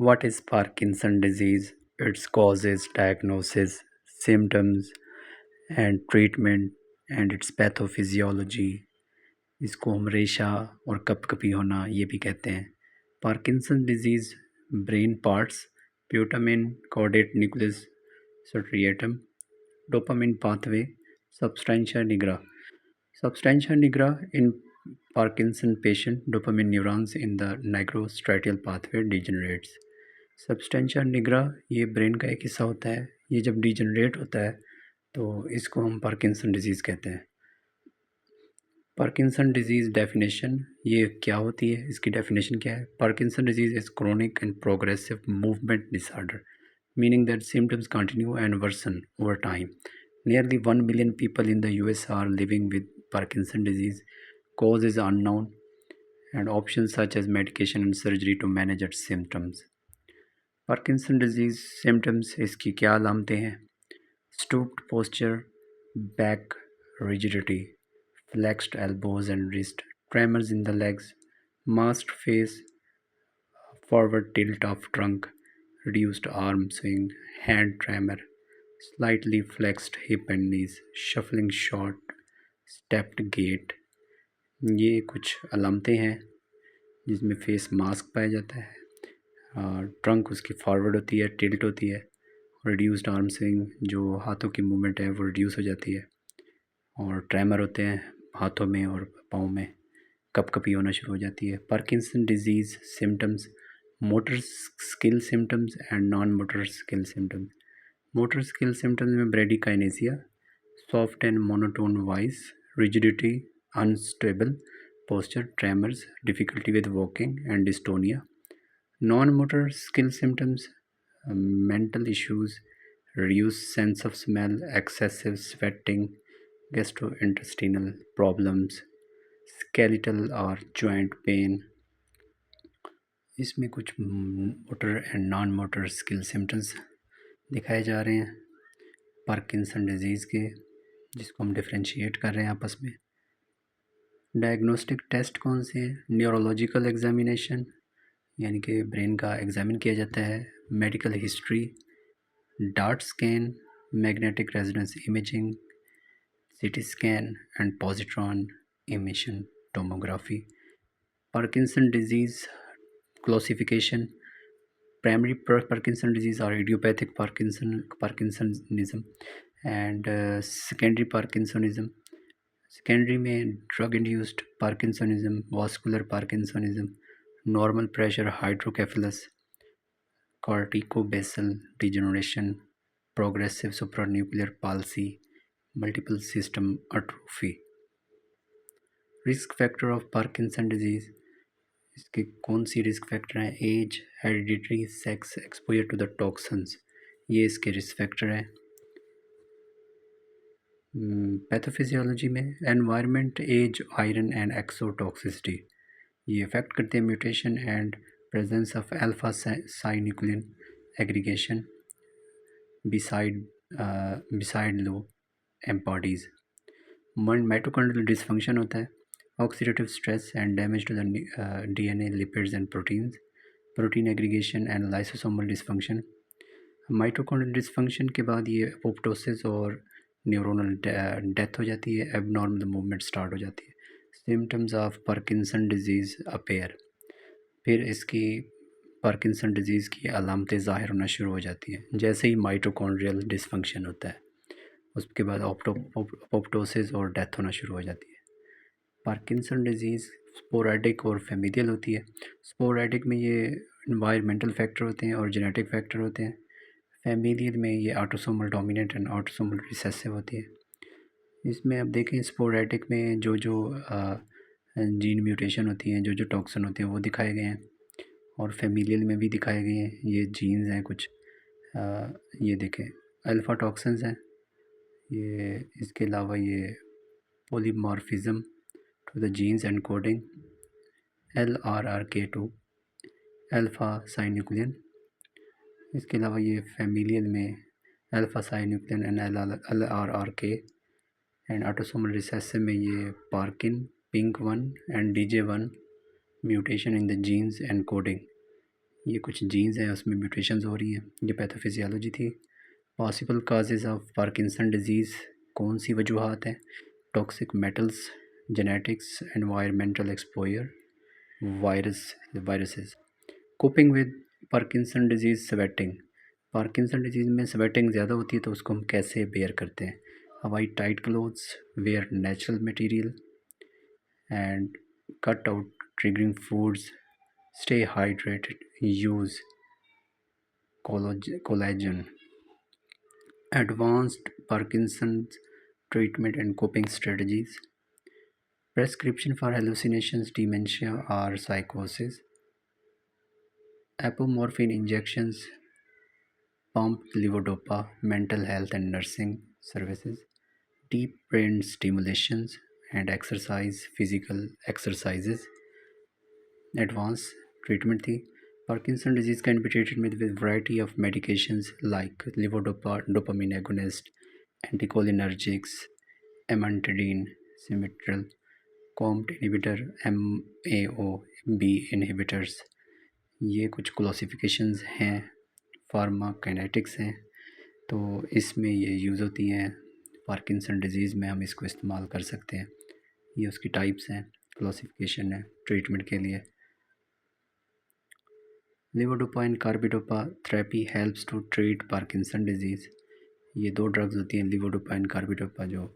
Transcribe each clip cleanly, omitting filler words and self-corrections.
What is Parkinson disease? Its causes, diagnosis, symptoms, and treatment, and its pathophysiology. इसको हम रेशा और कपकपी होना ये भी कहते हैं। Parkinson disease brain parts, putamen caudate nucleus striatum, dopamine pathway, substantia nigra. Substantia nigra in Parkinson patient, dopamine neurons in the nigrostriatal pathway degenerates. Substantia nigra ये ब्रेन का एक हिस्सा होता है, ये जब डिजनरेट होता है तो इसको हम पार्किंसन डिजीज़ कहते हैं। पार्किंसन डिजीज़ डेफिनेशन ये क्या होती है, इसकी डेफिनेशन क्या है? Parkinson disease is chronic and progressive movement disorder meaning that symptoms continue and worsen over time. Nearly 1 billion people in the US are living with Parkinson disease. Cause is unknown, and options such as medication and surgery to manage its symptoms. Parkinson disease symptoms इसकी क्या अलामतें हैं? Stooped posture, back rigidity, flexed elbows and wrist, tremors in the legs, masked face, forward tilt of trunk, reduced arm swing, hand tremor, slightly flexed hip and knees, shuffling short, stepped gait। ये कुछ अलामतें हैं जिसमें face mask पाया जाता है, trunk उसकी forward होती है, टिल्ट होती है, रिड्यूस्ड आर्म स्विंग, जो हाथों की मूवमेंट है वो रिड्यूस हो जाती है, और ट्रेमर होते हैं हाथों में और पाँव में, कपकपी होना शुरू हो जाती है। Parkinson disease symptoms, motor skill symptoms and non motor skill symptoms. Motor skill symptoms में bradykinesia, soft and monotone voice, rigidity, unstable posture, tremors, difficulty with walking, and dystonia. Non-motor skill symptoms, mental issues, reduced sense of smell, excessive sweating, gastrointestinal problems, skeletal or joint pain। इसमें कुछ motor and non motor skill symptoms दिखाए जा रहे हैं Parkinson disease के, जिसको हम differentiate कर रहे हैं आपस में। डायग्नोस्टिक टेस्ट कौन से हैं? न्यूरोलॉजिकल एग्जामिनेशन, यानी कि ब्रेन का एग्जामिन किया जाता है, मेडिकल हिस्ट्री, डार्ट scan, magnetic resonance imaging, CT scan and positron emission tomography. Parkinson disease classification, primary Parkinson disease और idiopathic parkinsonism and secondary parkinsonism. Secondary में drug induced parkinsonism, vascular parkinsonism, normal pressure hydrocephalus, corticobasal degeneration, progressive supranuclear palsy, multiple system atrophy। Risk factor of Parkinson disease, इसके कौन सी risk factor हैं? Age, hereditary, sex, exposure to the toxins, ये इसके risk factor हैं। Pathophysiology में environment, age, iron and exotoxicity, ये effect करते हैं mutation and presence of alpha synuclein aggregation beside low एम्पॉडीज। माइटोकॉन्ड्रियल डिसफंक्शन होता है, oxidative stress and damage to the DNA, lipids and proteins, protein aggregation and lysosomal dysfunction. Mitochondrial dysfunction के बाद ये apoptosis और न्यूरोनल डेथ हो जाती है, एबनॉर्मल मूवमेंट स्टार्ट हो जाती है। Symptoms of Parkinson disease appear, फिर इसकी पार्किंसन डिजीज़ की अलामतें ज़ाहिर होना शुरू हो जाती हैं जैसे ही माइटोकॉन्ड्रियल डिसफंक्शन होता है, उसके बाद अपोप्टोसिस और डेथ होना शुरू हो जाती है। पार्किंसन डिजीज़ स्पोरेडिक और फैमिलियल होती है। स्पोरेडिक में ये इन्वायरमेंटल फैक्टर होते हैं और जेनेटिक फैक्टर होते हैं। फैमिलियल में ये autosomal dominant and autosomal recessive होती है। इसमें अब देखें स्पोरेडिक में जो जो जीन म्यूटेशन होती हैं, जो जो टॉक्सिन होते हैं वो दिखाए गए हैं, और फैमिलियल में भी दिखाए गए हैं। ये जीन्स हैं कुछ, ये देखें अल्फ़ा टॉक्सिन्स हैं ये, इसके अलावा ये polymorphism to the genes encoding LRRK2 alpha synuclein. इसके अलावा ये फैमिलियल में alpha synuclein and LRRK, and autosomal recessive में ये parkin, pink 1 and DJ1 mutation in the genes encoding. ये कुछ जीन्स हैं उसमें म्यूटेशंस हो रही हैं। ये पैथोफिजियोलॉजी थी। Possible causes of Parkinson disease, कौन सी वजूहात हैं? Toxic metals, genetics, environmental exposure, viruses. Coping with Parkinson disease, sweating. Parkinson disease में स्वेटिंग ज़्यादा होती है तो उसको हम कैसे बेयर करते हैं? Avoid tight clothes, wear natural material and cut out triggering foods, stay hydrated, use collagen. Advanced Parkinson's treatment and coping strategies. Prescription for hallucinations, dementia, or psychosis. Apomorphine injections, pumped levodopa, mental health and nursing services. Deep brain stimulations and exercise, physical exercises. Advanced treatment थी। Parkinson disease can be treated with a variety of medications like levodopa, dopamine agonist, anticholinergics, amantadine, cimetral, COMT inhibitor, MAO-B inhibitors। ये कुछ classifications हैं, फार्माकाइनेटिक्स हैं, तो इसमें ये use होती हैं। पार्किंसन डिजीज़ में हम इसको इस्तेमाल कर सकते हैं। ये उसकी टाइप्स हैं, क्लासिफिकेशन है ट्रीटमेंट के लिए। Levodopa and carbidopa therapy helps to treat Parkinson disease. ये दो ड्रग्स होती हैं, लेवोडोपा एंड कार्बिडोपा, जो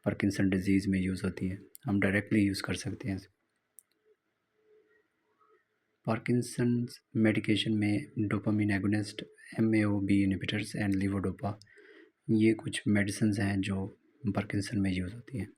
पार्किंसन डिजीज़ में यूज़ होती है। हम डायरेक्टली यूज़ कर सकते हैं। पार्किंसंस मेडिकेशन में dopamine agonist, MAO-B inhibitors and levodopa, ये कुछ मेडिसिन हैं जो पार्किंसन में यूज़ होती हैं।